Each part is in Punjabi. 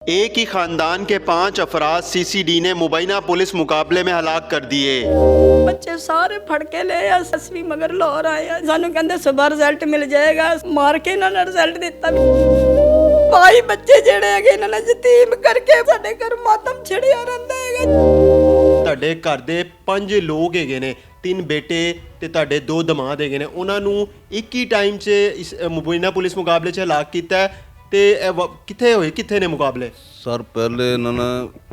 एक ही खानदान के 5 अफराद सीसीडी ने मुबैना पुलिस मुकाबले में हलाक कर दिए। बच्चे सारे फड़ के ले आ, असवी मगर लाहौर आए आ। सानू कहंदे सुबह रिजल्ट मिल जाएगा, मार के इन्होंने रिजल्ट दिता। भाई बच्चे ਜਿਹੜੇ ਹੈਗੇ ਇਹਨਾਂ ਨੇ ਯਤੀਮ ਕਰਕੇ ਸਾਡੇ ਘਰ ਮਾਤਮ ਛੜਿਆ ਰਹਿੰਦਾ ਹੈਗਾ। ਤੁਹਾਡੇ ਘਰ ਦੇ 5 ਲੋਕ ਹੈਗੇ ਨੇ, 3 ਬੇਟੇ ਤੇ ਤੁਹਾਡੇ 2 ਦਮਾਦ ਹੈਗੇ ਨੇ, ਉਹਨਾਂ ਨੂੰ ਇੱਕ ਹੀ ਟਾਈਮ 'ਚ ਇਸ ਮੁਬੈਨਾ ਪੁਲਿਸ ਮੁਕਾਬਲੇ 'ਚ ਹਲਾਕ ਕੀਤਾ ਤੇ ਕਿੱਥੇ ਹੋਏ, ਕਿੱਥੇ ਨੇ ਮੁਕਾਬਲੇ? ਸਰ ਪਹਿਲੇ ਇਹਨਾਂ ਨੇ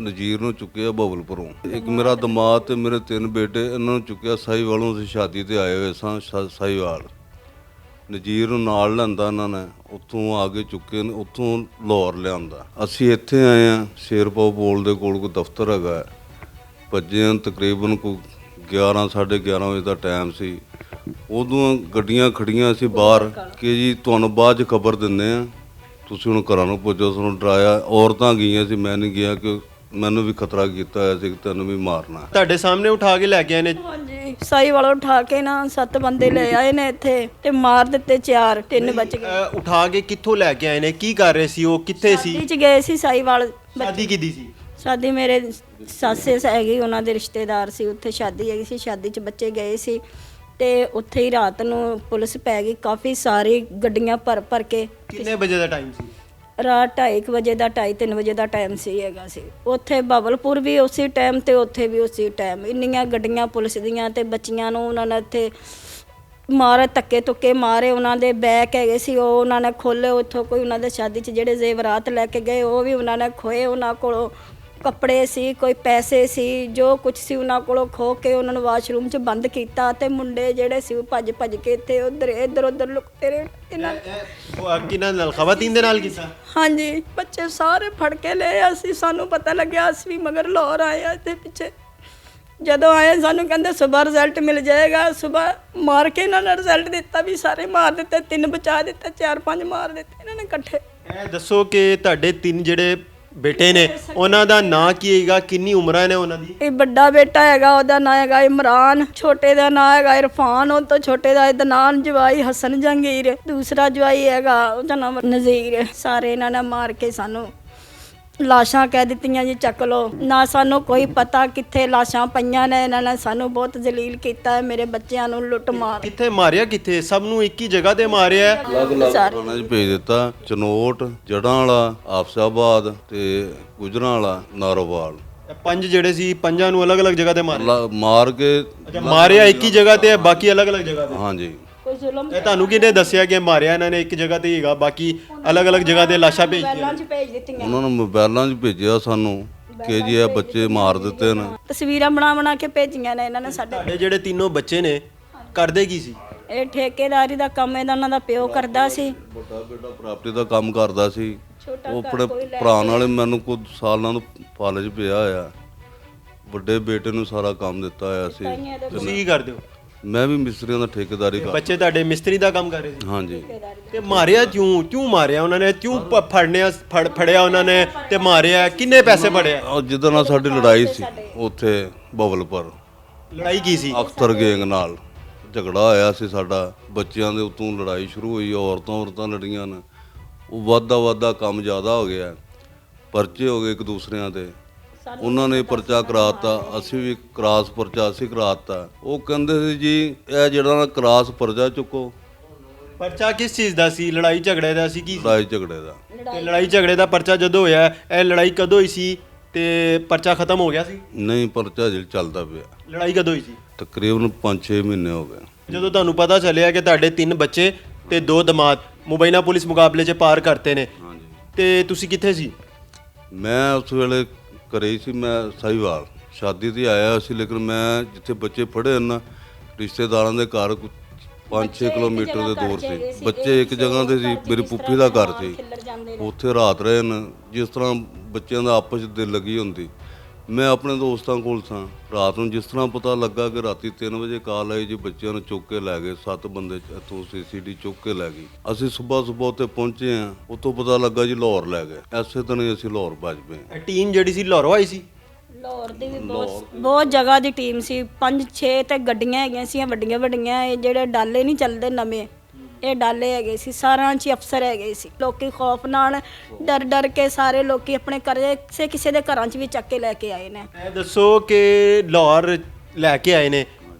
ਨਜ਼ੀਰ ਨੂੰ ਚੁੱਕਿਆ ਬਵਲਪੁਰੋਂ, ਇੱਕ ਮੇਰਾ ਦਮਾਦ ਤੇ ਮੇਰੇ 3 ਬੇਟੇ, ਇਹਨਾਂ ਨੂੰ ਚੁੱਕਿਆ ਸਾਹੀਵਾਲੋਂ। ਅਸੀਂ ਸ਼ਾਦੀ ਤੇ ਆਏ ਹੋਏ ਸਾਂ ਸਾਹੀਵਾਲ। ਨਜ਼ੀਰ ਨੂੰ ਨਾਲ ਲੈਂਦਾ ਇਹਨਾਂ ਨੇ, ਉੱਥੋਂ ਆ ਕੇ ਚੁੱਕੇ ਨੇ, ਉੱਥੋਂ ਲਾਹੌਰ ਲਿਆਂਦਾ। ਅਸੀਂ ਇੱਥੇ ਆਏ ਹਾਂ ਸ਼ੇਰਪਾਓ ਪੁਲ ਦੇ ਕੋਲ ਕੋਈ ਦਫ਼ਤਰ ਹੈਗਾ, ਭੱਜੇ ਹਾਂ। ਤਕਰੀਬਨ ਕੋਈ 11 ਸਾਢੇ 11 ਵਜੇ ਦਾ ਟਾਈਮ ਸੀ। ਉਦੋਂ ਗੱਡੀਆਂ ਖੜੀਆਂ ਸੀ ਬਾਹਰ ਕਿ ਜੀ ਤੁਹਾਨੂੰ ਬਾਅਦ 'ਚ ਖਬਰ ਦਿੰਦੇ ਹਾਂ, ਤੁਸੀਂ ਹੁਣ ਘਰਾਂ ਨੂੰ ਪੁੱਜੋ। ਸਾਨੂੰ ਡਰਾਇਆ। ਔਰਤਾਂ ਗਈਆਂ ਸੀ, ਮੈਂ ਨਹੀਂ ਗਿਆ ਕਿ ਮੈਨੂੰ ਵੀ ਖਤਰਾ ਕੀਤਾ ਹੋਇਆ ਸੀ ਕਿ ਤੈਨੂੰ ਵੀ ਮਾਰਨਾ। ਤੁਹਾਡੇ ਸਾਹਮਣੇ ਉਠਾ ਕੇ ਲੈ ਕੇ ਆਏ ਨੇ? ਹਾਂਜੀ, ਸਾਈ ਵਾਲਾ ਉਠਾ ਕੇ ਨਾ 7 ਬੰਦੇ ਲੈ ਆਏ ਨੇ ਇੱਥੇ ਤੇ ਮਾਰ ਦਿੱਤੇ 4, 3 ਬਚ ਗਏ। ਉਠਾ ਕੇ ਕਿੱਥੋਂ ਲੈ ਕੇ ਆਏ ਨੇ? ਕੀ ਕਰ ਰਹੇ ਸੀ ਉਹ? ਕਿੱਥੇ ਸੀ? ਸ਼ਾਦੀ 'ਚ ਗਏ ਸੀ ਸਾਈਵਾਲ। ਸ਼ਾਦੀ ਕਿਹਦੀ ਸੀ? ਸ਼ਾਦੀ ਮੇਰੇ ਸੱਸੇ ਹੈਗੀ, ਉਹਨਾਂ ਦੇ ਰਿਸ਼ਤੇਦਾਰ ਸੀ, ਉੱਥੇ ਸ਼ਾਦੀ ਹੈਗੀ ਸੀ। ਸ਼ਾਦੀ 'ਚ ਬੱਚੇ ਗਏ ਸੀ ਤੇ ਉੱਥੇ ਹੀ ਰਾਤ ਨੂੰ ਪੁਲਿਸ ਪੈ ਗਈ, ਕਾਫੀ ਸਾਰੀ ਗੱਡੀਆਂ ਭਰ ਕੇ। ਕਿੰਨੇ ਵਜੇ ਦਾ ਟਾਈਮ ਸੀ? ਰਾਤ 2:30 ਵਜੇ ਦਾ 2:30-3 ਵਜੇ ਦਾ ਟਾਈਮ ਸੀ ਹੈਗਾ ਸੀ। ਉੱਥੇ ਬਵਲਪੁਰ ਵੀ ਉਸੇ ਟਾਈਮ ਤੇ ਉੱਥੇ ਵੀ ਉਸੇ ਟਾਈਮ। ਇੰਨੀਆਂ ਗੱਡੀਆਂ ਪੁਲਿਸ ਦੀਆਂ ਤੇ ਬੱਚੀਆਂ ਨੂੰ ਉਹਨਾਂ ਨੇ ਇੱਥੇ ਮਾਰੇ, ਧੱਕੇ ਧੁੱਕੇ ਮਾਰੇ। ਉਹਨਾਂ ਦੇ ਬੈਗ ਹੈਗੇ ਸੀ, ਉਹ ਉਹਨਾਂ ਨੇ ਖੋਲੇ। ਉੱਥੋਂ ਕੋਈ ਉਹਨਾਂ ਦੇ ਸ਼ਾਦੀ 'ਚ ਜਿਹੜੇ ਜ਼ੇਵਰਾਤ ਲੈ ਕੇ ਗਏ ਉਹ ਵੀ ਉਹਨਾਂ ਨੇ ਖੋਏ। ਉਹਨਾਂ ਕੋਲੋਂ ਕੱਪੜੇ ਸੀ, ਕੋਈ ਪੈਸੇ ਸੀ, ਜੋ ਕੁਝ ਸੀ ਉਹਨਾਂ ਕੋਲੋਂ ਖੋ ਕੇ ਉਹਨਾਂ ਨੂੰ ਵਾਸ਼ਰੂਮ 'ਚ ਬੰਦ ਕੀਤਾ। ਤੇ ਮੁੰਡੇ ਜਿਹੜੇ ਸੀ ਉਹ ਭੱਜ ਕੇ ਇੱਥੇ ਇੱਧਰ ਉੱਧਰ ਲੁਕਤੇ ਰਹੇ। ਕਿਹਨਾਂ ਨਾਲ? ਖਵਾਤੀਨ ਦੇ ਨਾਲ ਕੀਤਾ? ਹਾਂਜੀ, ਬੱਚੇ ਸਾਰੇ ਫੜ ਕੇ ਲਏ ਅਸੀਂ। ਸਾਨੂੰ ਪਤਾ ਲੱਗਿਆ, ਅਸੀਂ ਵੀ ਮਗਰ ਲਾਹੌਰ ਆਏ ਆ ਤੇ ਪਿੱਛੇ। ਜਦੋਂ ਆਏ ਸਾਨੂੰ ਕਹਿੰਦੇ ਸੁਬਹ ਰਿਜ਼ਲਟ ਮਿਲ ਜਾਏਗਾ। ਸੁਬਹ ਮਾਰ ਕੇ ਇਹਨਾਂ ਨੇ ਰਿਜ਼ਲਟ ਦਿੱਤਾ ਵੀ ਸਾਰੇ ਮਾਰ ਦਿੱਤੇ। 3 ਬਚਾ ਦਿੱਤੇ, 4-5 ਮਾਰ ਦਿੱਤੇ ਇਹਨਾਂ ਨੇ ਇਕੱਠੇ। ਇਹ ਦੱਸੋ ਕਿ ਤੁਹਾਡੇ 3 ਜਿਹੜੇ ਬੇਟੇ ਨੇ ਉਹਨਾਂ ਦਾ ਨਾਂ ਕੀ ਹੈਗਾ? ਕਿੰਨੀ ਉਮਰਾਂ ਨੇ ਉਹਨਾਂ ਦੀ? ਇਹ ਵੱਡਾ ਬੇਟਾ ਹੈਗਾ, ਉਹਦਾ ਨਾਂ ਹੈਗਾ ਇਮਰਾਨ। ਛੋਟੇ ਦਾ ਨਾਂ ਹੈਗਾ ਇਰਫਾਨ। ਉਹ ਤੋਂ ਛੋਟੇ ਦਾ ਇਦਨਾਨ। ਜਵਾਈ ਹਸਨ ਜਹਾਂਗੀਰ। ਦੂਸਰਾ ਜਵਾਈ ਹੈਗਾ, ਉਹਦਾ ਨਾਮ ਨਜ਼ੀਰ। ਸਾਰੇ ਇਹਨਾਂ ਨੇ ਮਾਰ ਕੇ ਸਾਨੂੰ ਲਾਸ਼ਾਂ ਕਹਿ ਦਿੱਤੀਆਂ ਜੀ ਚੱਕ ਲਓ। ਨਾ ਸਾਨੂੰ ਕੋਈ ਪਤਾ ਕਿੱਥੇ ਲਾਸ਼ਾਂ ਪਈਆਂ ਨੇ। ਇਹਨਾਂ ਨੇ ਸਾਨੂੰ ਬਹੁਤ ਜਲੀਲ ਕੀਤਾ ਹੈ, ਮੇਰੇ ਬੱਚਿਆਂ ਨੂੰ ਲੁੱਟ ਮਾਰ। ਕਿੱਥੇ ਮਾਰਿਆ? ਕਿੱਥੇ? ਸਭ ਨੂੰ ਇੱਕ ਹੀ ਜਗ੍ਹਾ ਤੇ ਮਾਰਿਆ? ਅਲੱਗ-ਅਲੱਗ ਥਾਣਿਆਂ 'ਚ ਭੇਜ ਦਿੱਤਾ। ਚਨੋਟ, ਜੜਾਂ ਵਾਲਾ, ਆਫਸਾਬਾਦ ਤੇ ਗੁਜਰਾਂ ਵਾਲਾ, ਨਾਰੋਵਾਲ। 5 ਜਿਹੜੇ ਸੀ, 5 ਨੂੰ ਅਲੱਗ-ਅਲੱਗ ਜਗ੍ਹਾ ਤੇ ਮਾਰਿਆ? ਮਾਰ ਕੇ ਮਾਰਿਆ ਇੱਕ ਹੀ ਜਗ੍ਹਾ ਤੇ, ਬਾਕੀ ਅਲੱਗ-ਅਲੱਗ ਜਗ੍ਹਾ ਤੇ? ਹਾਂਜੀ। ਕੋਈ ਜ਼ੁਲਮ ਇਹ ਤੁਹਾਨੂੰ ਕਿਹਨੇ ਦੱਸਿਆ ਕਿ ਮਾਰਿਆ ਇਹਨਾਂ ਨੇ ਇੱਕ ਜਗ੍ਹਾ ਤੇ ਹੈਗਾ, ਬਾਕੀ ਅਲੱਗ-ਅਲੱਗ ਜਗ੍ਹਾ ਤੇ ਲਾਸ਼ਾਂ ਭੇਜੀਆਂ? ਭੇਜ ਦਿੱਤੀਆਂ। ਉਹਨਾਂ ਨੂੰ ਮੋਬਾਈਲਾਂ 'ਚ ਭੇਜਿਆ ਸਾਨੂੰ ਕਿ ਜੀ ਇਹ ਬੱਚੇ ਮਾਰ ਦਿੱਤੇ ਨੇ। ਤਸਵੀਰਾਂ ਬਣਾ ਕੇ ਭੇਜੀਆਂ ਨੇ ਇਹਨਾਂ ਨੇ ਸਾਡੇ। ਤੁਹਾਡੇ ਜਿਹੜੇ ਤਿੰਨੋਂ ਬੱਚੇ ਨੇ ਕਰਦੇ ਕੀ ਸੀ? ਇਹ ਠੇਕੇਦਾਰੀ ਦਾ ਕੰਮ ਇਹਦਾ, ਉਹਨਾਂ ਦਾ ਪਿਓ ਕਰਦਾ ਸੀ। ਵੱਡਾ ਬੇਟਾ ਪ੍ਰਾਪਰਟੀ ਦਾ ਕੰਮ ਕਰਦਾ ਸੀ। ਛੋਟਾ ਉਹ ਆਪਣੇ ਭਰਾ ਨਾਲ ਮੈਨੂੰ ਕੁਝ ਸਾਲਾਂ ਤੋਂ ਫਾਲਜ ਪਿਆ ਹੋਇਆ। ਵੱਡੇ ਬੇਟੇ ਨੂੰ ਸਾਰਾ ਕੰਮ ਦਿੱਤਾ ਹੋਇਆ ਸੀ। ਤੁਸੀਂ ਕੀ ਕਰਦੇ ਹੋ? ਮੈਂ ਵੀ ਮਿਸਤਰੀਆਂ ਦਾ ਠੇਕੇਦਾਰੀ ਕਰ। ਬੱਚੇ ਤੁਹਾਡੇ ਮਿਸਤਰੀ ਦਾ ਕੰਮ ਕਰ ਰਹੇ ਸੀ? ਹਾਂਜੀ। ਤੇ ਮਾਰਿਆ ਕਿਉਂ ਮਾਰਿਆ ਉਹਨਾਂ ਨੇ? ਕਿਉਂ ਫੜਿਆ ਉਹਨਾਂ ਨੇ ਤੇ ਮਾਰਿਆ? ਕਿੰਨੇ ਪੈਸੇ ਫੜਿਆ? ਉਹ ਜਿੱਦਾਂ ਨਾਲ ਸਾਡੀ ਲੜਾਈ ਸੀ ਉੱਥੇ ਬਵਲਪੁਰ, ਲੜਾਈ ਕੀ ਸੀ? ਅਖਤਰ ਗੈਂਗ ਨਾਲ ਝਗੜਾ ਹੋਇਆ ਸੀ ਸਾਡਾ। ਬੱਚਿਆਂ ਦੇ ਉੱਤੋਂ ਲੜਾਈ ਸ਼ੁਰੂ ਹੋਈ, ਔਰਤਾਂ ਲੜੀਆਂ ਨੇ। ਉਹ ਵੱਧਦਾ ਕੰਮ ਜ਼ਿਆਦਾ ਹੋ ਗਿਆ, ਪਰਚੇ ਹੋ ਗਏ ਇੱਕ ਦੂਸਰਿਆਂ ਤੇ। ਉਹਨਾਂ ਨੇ ਪਰਚਾ ਕਰਾਤਾ, ਅਸੀਂ ਵੀ ਕਰਾਸ ਪਰਚਾ ਅਸੀਂ ਕਰਾਤਾ। ਉਹ ਕਹਿੰਦੇ ਸੀ ਜੀ ਇਹ ਜਿਹੜਾ ਨਾ ਕਰਾਸ ਪਰਚਾ ਚੁੱਕੋ। ਪਰਚਾ ਕਿਸ ਚੀਜ਼ ਦਾ ਸੀ? ਲੜਾਈ ਝਗੜੇ ਦਾ ਸੀ? ਕੀ ਲੜਾਈ ਝਗੜੇ ਦਾ। ਤੇ ਲੜਾਈ ਝਗੜੇ ਦਾ ਪਰਚਾ ਜਦੋਂ ਹੋਇਆ, ਇਹ ਲੜਾਈ ਕਦੋਂ ਹੋਈ ਸੀ ਤੇ ਪਰਚਾ ਖਤਮ ਹੋ ਗਿਆ ਸੀ? ਨਹੀਂ, ਪਰਚਾ ਜਿਲ ਚੱਲਦਾ ਪਿਆ। ਲੜਾਈ ਕਦੋਂ ਹੋਈ ਸੀ? ਤਕਰੀਬਨ 5-6 ਮਹੀਨੇ ਹੋ ਗਏ। ਜਦੋਂ ਤੁਹਾਨੂੰ ਪਤਾ ਚੱਲਿਆ ਕਿ ਤੁਹਾਡੇ 3 ਬੱਚੇ ਤੇ 2 ਦਮਾਦ ਮੁਬੈਨਾ ਪੁਲਿਸ ਮੁਕਾਬਲੇ 'ਚ ਪਾਰ ਕਰਤੇ ਨੇ, ਹਾਂਜੀ। ਤੇ ਤੁਸੀਂ ਕਿੱਥੇ ਸੀ? ਮੈਂ ਉਸ ਵੇਲੇ ਘਰੇ ਸੀ। ਮੈਂ ਸਾਹੀਵਾਲ ਸ਼ਾਦੀ ਤੇ ਆਇਆ ਸੀ, ਲੇਕਿਨ ਮੈਂ ਜਿੱਥੇ ਬੱਚੇ ਫੜੇ ਨਾ ਰਿਸ਼ਤੇਦਾਰਾਂ ਦੇ ਘਰ 5-6 ਕਿਲੋਮੀਟਰ ਦੇ ਦੂਰ ਸੀ। ਬੱਚੇ ਇੱਕ ਜਗ੍ਹਾ ਤੇ ਸੀ, ਮੇਰੀ ਪੁੱਫੀ ਦਾ ਘਰ ਸੀ, ਉੱਥੇ ਰਾਤ ਰਹੇ ਨੇ। ਜਿਸ ਤਰ੍ਹਾਂ ਬੱਚਿਆਂ ਦਾ ਆਪਸ 'ਚ ਦਿਲ ਲੱਗੀ ਹੁੰਦੀ। ਮੈਂ ਆਪਣੇ ਦੋਸਤਾਂ ਕੋਲ ਸਾਂ। ਰਾਤ ਨੂੰ ਜਿਸ ਤਰ੍ਹਾਂ ਪਤਾ ਲੱਗਾ ਕਿ ਰਾਤੀ 3 ਵਜੇ ਕਾਲ ਆਈ ਜੀ ਬੱਚਿਆਂ ਨੂੰ ਚੁੱਕ ਕੇ ਲੈ ਗਏ, 7 ਬੰਦੇ ਇੱਥੋਂ ਸੀਸੀਡੀ ਚੁੱਕ ਕੇ ਲੈ ਗਈ। ਅਸੀਂ ਸਵੇਰ ਉੱਥੇ ਪਹੁੰਚੇ ਹਾਂ, ਉੱਥੋਂ ਪਤਾ ਲੱਗਾ ਜੀ ਲਾਹੌਰ ਲੈ ਗਏ। ਐਸੇ ਤਰ੍ਹਾਂ ਹੀ ਅਸੀਂ ਲਾਹੌਰ ਭੱਜ ਪਏ। ਇਹ ਟੀਮ ਜਿਹੜੀ ਸੀ ਲਾਹੌਰੋਂ ਆਈ ਸੀ? ਲਾਹੌਰ ਦੀ ਵੀ ਬਹੁਤ ਜਗ੍ਹਾ ਦੀ ਟੀਮ ਸੀ। 5-6 ਤੇ ਗੱਡੀਆਂ ਹੈਗੀਆਂ ਸੀ ਵੱਡੀਆਂ। ਇਹ ਜਿਹੜੇ ਡਾਲੇ ਨਹੀਂ ਚੱਲਦੇ ਨਵੇਂ, ਇਹ ਡਾਲੇ ਹੈਗੇ ਸੀ, ਸਾਰਿਆਂ 'ਚ ਹੀ ਅਫਸਰ ਹੈਗੇ ਸੀ। ਲੋਕੀ ਖੌਫ ਨਾਲ ਡਰ ਡਰ ਕੇ ਸਾਰੇ ਲੋਕੀ ਆਪਣੇ ਘਰੇ ਕਿਸੇ ਦੇ ਘਰਾਂ 'ਚ ਵੀ ਚੱਕ ਕੇ ਲੈ ਕੇ ਆਏ ਨੇ। ਇਹ ਦੱਸੋ ਕਿ ਲਾਹੌਰ ਲੈ ਕੇ ਆਏ ਨੇ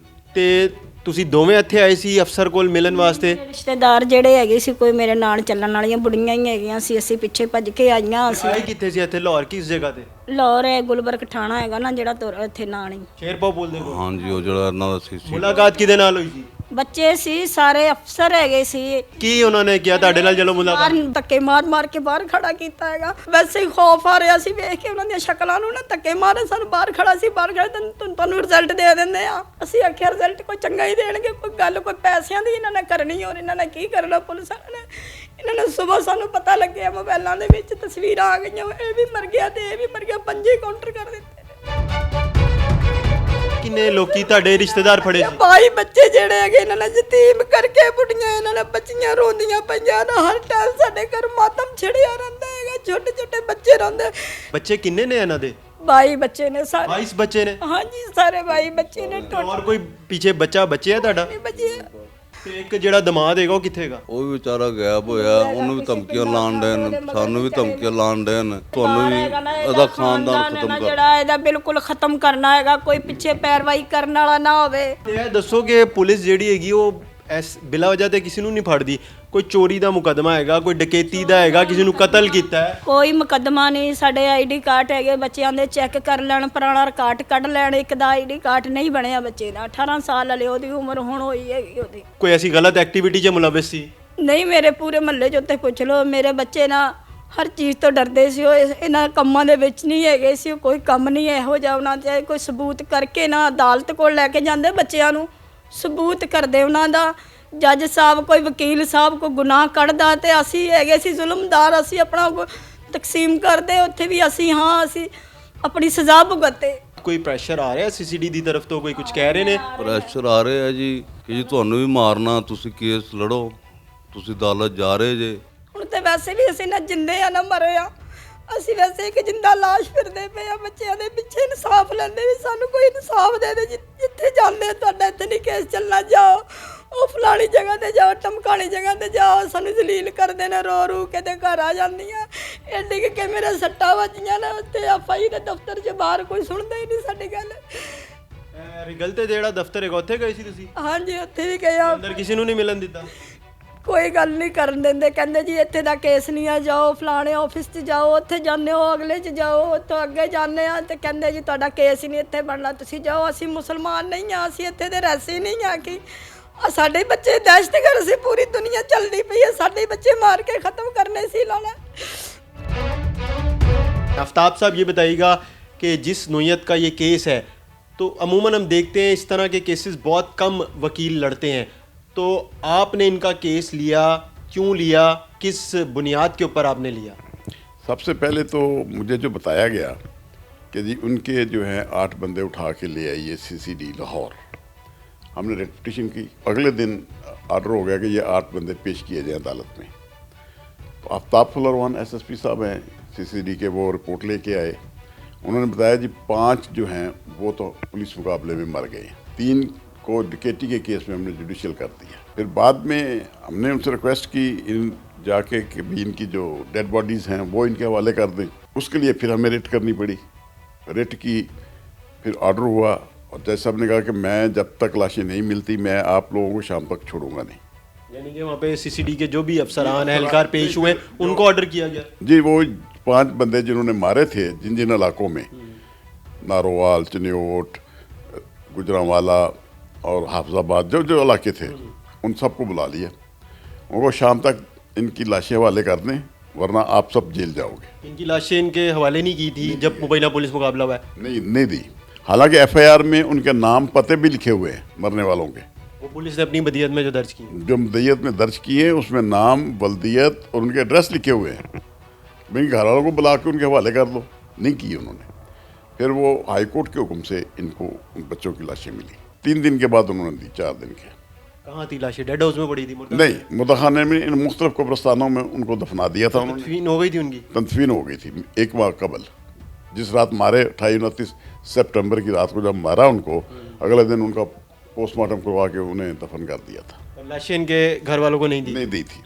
ਤੇ ਤੁਸੀਂ ਦੋਵੇਂ ਇੱਥੇ ਆਏ ਸੀ ਅਫਸਰ ਕੋਲ ਮਿਲਣ ਵਾਸਤੇ? ਮੇਰੇ ਰਿਸ਼ਤੇਦਾਰ ਜਿਹੜੇ ਹੈਗੇ ਸੀ, ਕੋਈ ਮੇਰੇ ਨਾਲ ਚੱਲਣ ਵਾਲੀਆਂ ਬੁੜੀਆਂ ਹੀ ਹੈਗੀਆਂ ਸੀ, ਅਸੀਂ ਪਿੱਛੇ ਭੱਜ ਕੇ ਆਈਆਂ। ਅਸੀਂ ਆਏ ਕਿੱਥੇ ਸੀ ਇੱਥੇ ਲਾਹੌਰ, ਕਿਸ ਜਗ੍ਹਾ ਤੇ? ਲਾਹੌਰ ਹੈ ਗੁਲਬਰਗ ਠਾਣਾ ਹੈਗਾ ਨਾ ਜਿਹੜਾ ਇੱਥੇ ਨਾਲ ਹੀ। ਸ਼ੇਰਪਾਓ ਪੁੱਲ ਦੇ ਕੋਲ। ਹਾਂਜੀ, ਉਹ ਜਿਹੜਾ ਇਹਨਾਂ ਦਾ ਸੀ ਮੁਲਾਕਾਤ ਕਿਹਦੇ ਨਾਲ ਹੋਈ ਸੀ? ਬੱਚੇ ਸੀ, ਸਾਰੇ ਅਫਸਰ ਹੈਗੇ ਸੀ। ਕੀ ਉਹਨਾਂ ਨੇ ਕਿਹਾ ਤੁਹਾਡੇ ਨਾਲ ਜਦੋਂ ਮੁਲਾਕਾਤ? ਬਾਹਰ ਧੱਕੇ ਮਾਰ ਕੇ ਬਾਹਰ ਖੜਾ ਕੀਤਾ ਹੈਗਾ। ਵੈਸੇ ਹੀ ਖੌਫ ਆ ਰਿਹਾ ਸੀ ਵੇਖ ਕੇ ਉਹਨਾਂ ਦੀਆਂ ਸ਼ਕਲਾਂ ਨੂੰ ਨਾ, ਧੱਕੇ ਮਾਰੇ ਸਾਨੂੰ, ਬਾਹਰ ਖੜਾ ਸੀ, ਬਾਹਰ ਖੜਾ ਤੁਹਾਨੂੰ ਰਿਜ਼ਲਟ ਦੇ ਦਿੰਦੇ ਆ। ਅਸੀਂ ਆਖਿਆ ਰਿਜ਼ਲਟ ਕੋਈ ਚੰਗਾ ਹੀ ਦੇਣਗੇ, ਕੋਈ ਗੱਲ ਕੋਈ ਪੈਸਿਆਂ ਦੀ ਇਹਨਾਂ ਨੇ ਕਰਨੀ ਔਰ ਇਹਨਾਂ ਨੇ ਕੀ ਕਰਨਾ ਪੁਲਿਸ ਵਾਲਿਆਂ ਨੇ। ਇਹਨਾਂ ਨੇ ਸਵੇਰ ਸਾਨੂੰ ਪਤਾ ਲੱਗਿਆ, ਮੋਬਾਈਲਾਂ ਦੇ ਵਿੱਚ ਤਸਵੀਰਾਂ ਆ ਗਈਆਂ, ਇਹ ਵੀ ਮਰ ਗਿਆ ਤੇ ਇਹ ਵੀ ਮਰ ਗਿਆ, 5 ਕਾਊਂਟਰ ਕਰ ਦਿੱਤੇ। ਕਿੰਨੇ ਲੋਕੀ ਤੁਹਾਡੇ ਰਿਸ਼ਤੇਦਾਰ ਫੜੇ ਸੀ? 22 ਬੱਚੇ ਜਿਹੜੇ ਹੈਗੇ ਇਹਨਾਂ ਨੇ ਯਤੀਮ ਕਰਕੇ ਬੁੱਢੀਆਂ ਇਹਨਾਂ ਨੇ ਬੱਚੀਆਂ ਰੋਂਦੀਆਂ ਪਈਆਂ ਨਾ। ਹਰ ਟਾਈਮ ਸਾਡੇ ਘਰ ਮਾਤਮ ਛਿੜਿਆ ਰਹਿੰਦਾ ਹੈਗਾ, ਛੋਟੇ ਛੋਟੇ ਬੱਚੇ ਰੋਂਦੇ। ਬੱਚੇ ਕਿੰਨੇ ਨੇ ਇਹਨਾਂ ਦੇ? 22 ਬੱਚੇ ਨੇ ਸਾਰੇ। 22 ਬੱਚੇ ਨੇ? ਹਾਂਜੀ ਸਾਰੇ 22 ਬੱਚੇ ਨੇ। ਔਰ ਕੋਈ ਪਿੱਛੇ ਬੱਚਾ ਬਚਿਆ ਤੁਹਾਡਾ? ਟੋਟਲ ਬੱਚੇ ਤੇ ਇੱਕ ਜਿਹੜਾ ਦਮਾਦ ਹੈਗਾ ਉਹ ਕਿੱਥੇ ਹੈਗਾ? ਉਹ ਵੀ ਵਿਚਾਰਾ ਗਾਇਬ ਹੋਇਆ, ਉਹਨੂੰ ਵੀ ਧਮਕੀਆਂ ਲਾਉਣ ਡਏ ਨੇ, ਸਾਨੂੰ ਵੀ ਧਮਕੀਆਂ ਲਾਉਣ ਡਏ ਨੇ, ਤੁਹਾਨੂੰ ਵੀ ਇਹਦਾ ਖਾਨਦਾਨ ਖਤਮ ਕਰ। ਜਿਹੜਾ ਇਹਦਾ ਬਿਲਕੁਲ ਖਤਮ ਕਰਨਾ ਹੈਗਾ, ਕੋਈ ਪਿੱਛੇ ਪੈਰਵਾਈ ਕਰਨ ਵਾਲਾ ਨਾ ਹੋਵੇ। ਤੇ ਇਹ ਦੱਸੋ ਕਿ ਪੁਲਿਸ ਜਿਹੜੀ ਹੈਗੀ ਉਹ ਐਸ ਬਿਲਾ ਵਜ੍ਹਾ ਤੇ ਕਿਸੇ ਨੂੰ ਨਹੀਂ ਫੜਦੀ? ਕੋਈ ਚੋਰੀ ਦਾ ਮੁਕੱਦਮਾ ਹੈਗਾ, ਕੋਈ ਡਕੈਤੀ ਦਾ ਹੈਗਾ, ਕਿਸੇ ਨੂੰ ਕਤਲ ਕੀਤਾ ਹੈ? ਕੋਈ ਮੁਕੱਦਮਾ ਨਹੀਂ। ਸਾਡੇ ਆਈਡੀ ਕਾਰਡ ਹੈਗੇ ਬੱਚਿਆਂ ਦੇ, ਚੈੱਕ ਕਰ ਲੈਣ, ਪੁਰਾਣਾ ਰਿਕਾਰਡ ਕੱਢ ਲੈਣ। ਇੱਕ ਦਾ ਆਈਡੀ ਕਾਰਡ ਨਹੀਂ ਬਣਿਆ ਬੱਚੇ ਦਾ, 18 ਸਾਲ ਵਾਲੇ, ਉਹਦੀ ਉਮਰ ਹੁਣ ਹੋਈ ਹੈਗੀ ਉਹਦੀ। ਕੋਈ ਐਸੀ ਗਲਤ ਐਕਟੀਵਿਟੀ 'ਚ ਮੁਲਵਿਸ ਸੀ? ਨਹੀਂ, ਮੇਰੇ ਪੂਰੇ ਮਹੱਲੇ 'ਚ ਉੱਤੇ ਪੁੱਛ ਲਓ, ਮੇਰੇ ਬੱਚੇ ਨਾ ਹਰ ਚੀਜ਼ ਤੋਂ ਡਰਦੇ ਸੀ। ਉਹ ਇਹਨਾਂ ਕੰਮਾਂ ਦੇ ਵਿੱਚ ਨਹੀਂ ਹੈਗੇ ਸੀ, ਕੋਈ ਕੰਮ ਨਹੀਂ ਇਹੋ ਜਿਹਾ ਉਹਨਾਂ ਚਾਹੇ ਕੋਈ ਸਬੂਤ ਕਰਕੇ ਨਾ ਅਦਾਲਤ ਕੋਲ ਲੈ ਕੇ ਜਾਂਦੇ ਬੱਚਿਆਂ ਨੂੰ, ਸਬੂਤ ਕਰਦੇ ਉਹਨਾਂ ਦਾ। ਜੱਜ ਸਾਹਿਬ ਕੋਈ ਵਕੀਲ ਸਾਹਿਬ ਕੋਈ ਗੁਨਾਹ ਕੱਢਦਾ ਤੇ ਅਸੀਂ ਹੈਗੇ ਸੀ ਜ਼ੁਲਮਦਾਰ, ਅਸੀਂ ਆਪਣਾ ਤਕਸੀਮ ਕਰਦੇ ਉੱਥੇ ਵੀ ਅਸੀਂ ਅਸੀਂ ਆਪਣੀ ਸਜ਼ਾ ਭੁਗਤੇ। ਕੋਈ ਪ੍ਰੈਸ਼ਰ ਆ ਰਿਹਾ ਸੀਸੀਡੀ ਦੀ ਤਰਫ ਤੋਂ? ਕੋਈ ਕੁਝ ਕਹਿ ਰਹੇ ਨੇ? ਪ੍ਰੈਸ਼ਰ ਆ ਰਿਹਾ ਜੀ ਕਿ ਜੀ ਤੁਹਾਨੂੰ ਵੀ ਮਾਰਨਾ, ਤੁਸੀਂ ਕੇਸ ਲੜੋ, ਤੁਸੀਂ ਅਦਾਲਤ ਜਾ ਰਹੇ ਜੇ। ਹੁਣ ਤੇ ਵੈਸੇ ਵੀ ਅਸੀਂ ਨਾ ਜਿੰਦੇ ਆ ਨਾ ਮਰੇ ਆ, ਅਸੀਂ ਵੈਸੇ ਇੱਕ ਜਿੰਦਾ ਲਾਸ਼ ਫਿਰਦੇ ਪਏ ਆ ਬੱਚਿਆਂ ਦੇ ਪਿੱਛੇ। ਇਨਸਾਫ ਲੈਂਦੇ ਵੀ ਸਾਨੂੰ ਕੋਈ ਇਨਸਾਫ ਦੇ ਦੇ, ਜਿੱਥੇ ਜਾਂਦੇ ਤੁਹਾਡਾ ਇੱਥੇ ਨਹੀਂ ਕੇਸ ਚੱਲਣਾ, ਜਾਓ ਉਹ ਫਲਾਣੀ ਜਗ੍ਹਾ ਤੇ ਜਾਓ, ਟਮਕਾਣੀ ਜਗ੍ਹਾ ਤੇ ਜਾਓ। ਸਾਨੂੰ ਜ਼ਲੀਲ ਕਰਦੇ ਨੇ, ਰੋ ਰੂ ਕੇ ਤੇ ਘਰ ਆ ਜਾਂਦੀਆਂ। ਇਹ ਡਿੱਗ ਕੇ ਮੇਰੇ ਸੱਟਾਂ ਵੱਜੀਆਂ ਨੇ ਉੱਤੇ ਐਫਆਈ ਦੇ ਦਫ਼ਤਰ 'ਚ, ਬਾਹਰ ਕੋਈ ਸੁਣਦਾ ਹੀ ਨਹੀਂ ਸਾਡੀ ਗੱਲ। ਰਿਗਲ ਤੇ ਜਿਹੜਾ ਦਫ਼ਤਰ ਹੈਗਾ ਉੱਥੇ ਗਏ ਸੀ ਤੁਸੀਂ? ਹਾਂਜੀ ਉੱਥੇ ਵੀ ਗਏ ਆ। ਅੰਦਰ ਕਿਸੇ ਨੂੰ ਨਹੀਂ ਮਿਲਣ ਦਿੱਤਾ? ਕੋਈ ਗੱਲ ਨਹੀਂ ਕਰਨ ਦਿੰਦੇ, ਕਹਿੰਦੇ ਜੀ ਇੱਥੇ ਦਾ ਕੇਸ ਨਹੀਂ ਆ, ਜਾਓ ਫਲਾਣੇ ਆਫਿਸ 'ਚ ਜਾਓ, ਉੱਥੇ ਜਾਂਦੇ ਹੋ ਅਗਲੇ 'ਚ ਜਾਓ, ਉੱਥੋਂ ਅੱਗੇ ਜਾਂਦੇ ਆ ਤੇ ਕਹਿੰਦੇ ਜੀ ਤੁਹਾਡਾ ਕੇਸ ਹੀ ਨਹੀਂ ਇੱਥੇ ਬਣਨਾ, ਤੁਸੀਂ ਜਾਓ। ਅਸੀਂ ਮੁਸਲਮਾਨ ਨਹੀਂ ਆ, ਅਸੀਂ ਇੱਥੇ ਦੇ ਰਹਿਸੀ ਨਹੀਂ ਆ ਕਿ ਸਾਡੇ ਬੱਚੇ ਦਹਿਸ਼ਤਗਰਦ ਸੀ, ਪੂਰੀ ਦੁਨੀਆ ਚੱਲਦੀ ਪਈ ਹੈ, ਸਾਡੇ ਬੱਚੇ मार के ख़त्म करने से लाना। आफ्ताब साहब ये बताइएगा कि जिस नोयत का ये केस है तो अमूमन हम देखते हैं इस तरह के केसेस बहुत कम वकील लड़ते हैं, तो आपने इनका केस लिया, क्यों लिया, किस बुनियाद के ऊपर आपने लिया? सबसे पहले तो मुझे जो बताया गया कि जी उनके जो है 8 बंदे उठा के ले आइए CCD लाहौर। हमने रेट पिटिशन की, अगले दिन ऑर्डर हो गया कि ये 8 बंदे पेश किए जाएं अदालत में। तो आफ्ताब फुलरवान SSP साहब हैं CCD के, वो रिपोर्ट लेके आए। उन्होंने बताया जी 5 जो हैं वो तो पुलिस मुकाबले में मर गए, 3 को डकैती के केस में हमने जुडिशल कर दिया। फिर बाद में हमने उनसे रिक्वेस्ट की इन जाके कि भी इनकी जो डेड बॉडीज़ हैं वो इनके हवाले कर दें। उसके लिए फिर हमें रेट करनी पड़ी, रेट की, फिर ऑर्डर हुआ। और जज साहब ने कहा कि मैं जब तक लाशें नहीं मिलती मैं आप लोगों को शाम तक छोड़ूंगा नहीं। यानी कि वहाँ पे CCD के जो भी अफसरान एहलकार पेश हुए उनको ऑर्डर किया गया? जी, वो 5 बंदे जिन्होंने मारे थे जिन जिन इलाकों में, नारोवाल, चनियोट, गुजरांवाला और हाफिजाबाद, जो जो इलाके थे उन सबको बुला लिया। उनको शाम तक इनकी लाशें हवाले कर दें वरना आप सब जेल जाओगे। इनकी लाशें इनके हवाले नहीं की थी जब मुबैना पुलिस मुकाबला हुआ है? नहीं दी। हालांकि FIR में उनके नाम पते भी लिखे हुए हैं मरने वालों के, वो पुलिस ने अपनी बदियत में जो दर्ज की? जो मदयत में दर्ज किए उसमें नाम, बल्दियत और उनके एड्रेस लिखे हुए हैं। भाई घर वालों को बुला के उनके हवाले कर दो, नहीं किए उन्होंने। फिर वो हाई कोर्ट के हुक्म से इनको उन बच्चों की लाशें मिली, 3 दिन के बाद उन्होंने दी, 4 दिन के। कहाँ थी लाशें? डेड हाउस में पड़ी थी? नहीं, मुर्दाखाने में इन मुख्तलिफ कब्रस्तानों में उनको दफना दिया था उन्होंने। तदफीन हो गई थी उनकी? तदफीन हो गई थी एक माह कबल। जिस रात मारे 28-29 सितंबर की रात को जब मारा उनको, अगले दिन उनका पोस्टमार्टम करवा के उन्हें दफन कर दिया था। लाशें इनके घर वालों को नहीं दी? नहीं दी थी,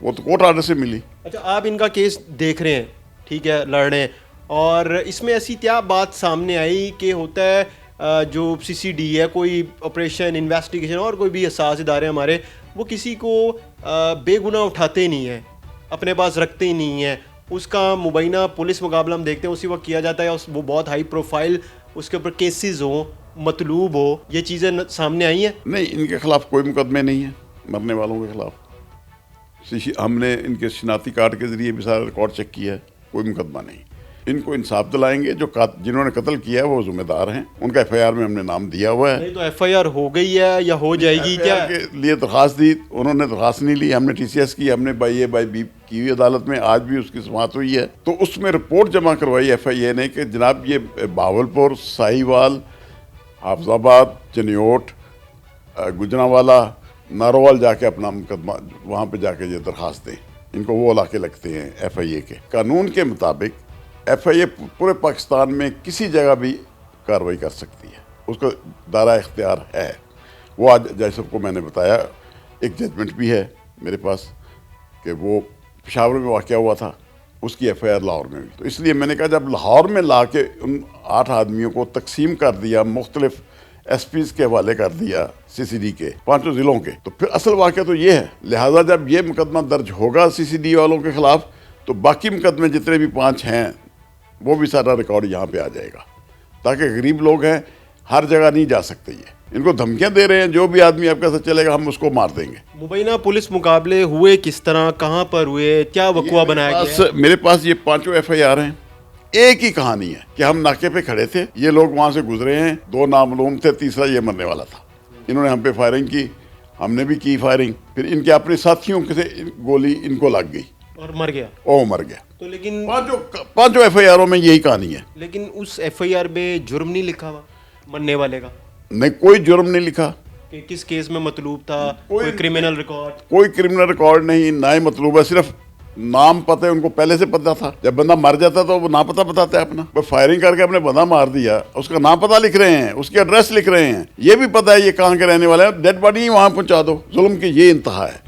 वो तो कोर्ट आर्डर से मिली। अच्छा, आप इनका केस देख रहे हैं, ठीक है, लड़ रहे हैं, और इसमें ऐसी क्या बात सामने आई कि होता है जो सीसीडी है, कोई ऑपरेशन इन्वेस्टिगेशन और कोई भी हसास इदारे हमारे, वो किसी को बेगुनाह उठाते ही नहीं है, अपने पास रखते ही नहीं है, उसका मुबैना पुलिस मुकाबला हम देखते हैं उसी वक्त किया जाता है, वो बहुत हाई प्रोफाइल उसके ऊपर केसेस हो, मतलूब हो, ये चीज़ें सामने आई हैं? नहीं, इनके खिलाफ कोई मुकदमे नहीं है, मरने वालों के खिलाफ। हमने इनके शिनाख्ती कार्ड के ज़रिए भी सारा रिकॉर्ड चेक किया है, कोई मुकदमा नहीं। इनको इंसाफ दिलाएंगे, जो जिन्होंने कत्ल किया है वो जिम्मेदार हैं, उनका एफआईआर में हमने नाम दिया हुआ है। नहीं तो एफआईआर हो गई है या हो जाएगी क्या? FIR के लिए दरख्वास्त दी, उन्होंने दरख्वास्त नहीं ली, हमने टीसीएस की, हमने बाई ए बाई बी की हुई अदालत में, आज भी उसकी समाअत हुई है। तो उसमें रिपोर्ट जमा करवाई एफआईए ने कि जनाब ये बावलपुर, साहिवाल, हाफजाबाद, चनियोट, गुजरांवाला, नारोवाल जाके अपना मुकदमा वहाँ पे जाके ये दरख्वास्त दें, इनको वो इलाके लगते हैं एफआईए के। कानून के मुताबिक एफआईए पूरे पाकिस्तान में किसी जगह भी कार्रवाई कर सकती है, उसका दायरा इख्तियार है। वो आज जैसे को मैंने बताया, एक जजमेंट भी है मेरे पास कि वो पेशावर में वाक़या हुआ था, उसकी एफआईआर लाहौर में हुई। तो इसलिए मैंने कहा जब लाहौर में ला के उन 8 आदमियों को तकसीम कर दिया, मुख्तलिफ एसपीज़ के हवाले कर दिया सीसीडी के 5 ज़िलों के, तो फिर असल वाक़या तो ये है। लिहाजा जब ये मुकदमा दर्ज होगा सीसीडी वालों के ख़िलाफ़, तो बाकी मुकदमे जितने भी 5 हैं वो भी सारा रिकॉर्ड यहाँ पे आ जाएगा, ताकि गरीब लोग हैं, हर जगह नहीं जा सकते। ये इनको धमकियाँ दे रहे हैं, जो भी आदमी आपके साथ चलेगा हम उसको मार देंगे। मुबैना पुलिस मुकाबले हुए किस तरह, कहाँ पर हुए, क्या वक़ुआ बनाया गया? मेरे पास ये 5 एफआईआर हैं। एक ही कहानी है कि हम नाके पे खड़े थे, ये लोग वहाँ से गुजरे हैं, 2 नामालूम थे, तीसरा ये मरने वाला था। इन्होंने हम पे फायरिंग की, हमने भी की फायरिंग, फिर इनके अपने साथियों से गोली इनको लग गई और मर गया। ओ मर गया। तो लेकिन पांचों एफआईआरों में यही कहानी है। लेकिन उस एफआईआर में जुर्म नहीं लिखा हुआ मरने वाले का? नहीं, कोई जुर्म नहीं लिखा कि किस केस में मतलूब था, कोई क्रिमिनल रिकॉर्ड? कोई क्रिमिनल रिकॉर्ड नहीं, ना ही मतलूब है, सिर्फ नाम पता है, उनको पहले से पता था। जब बंदा मर जाता तो वो ना पता बताता है अपना। वो फायरिंग करके अपने बंदा मार दिया, उसका नाम पता लिख रहे हैं, उसकी एड्रेस लिख रहे हैं, ये भी पता है ये कहाँ के रहने वाले हैं, डेड बॉडी वहाँ पहुँचा दो। जुल्म की ये इंतहा है।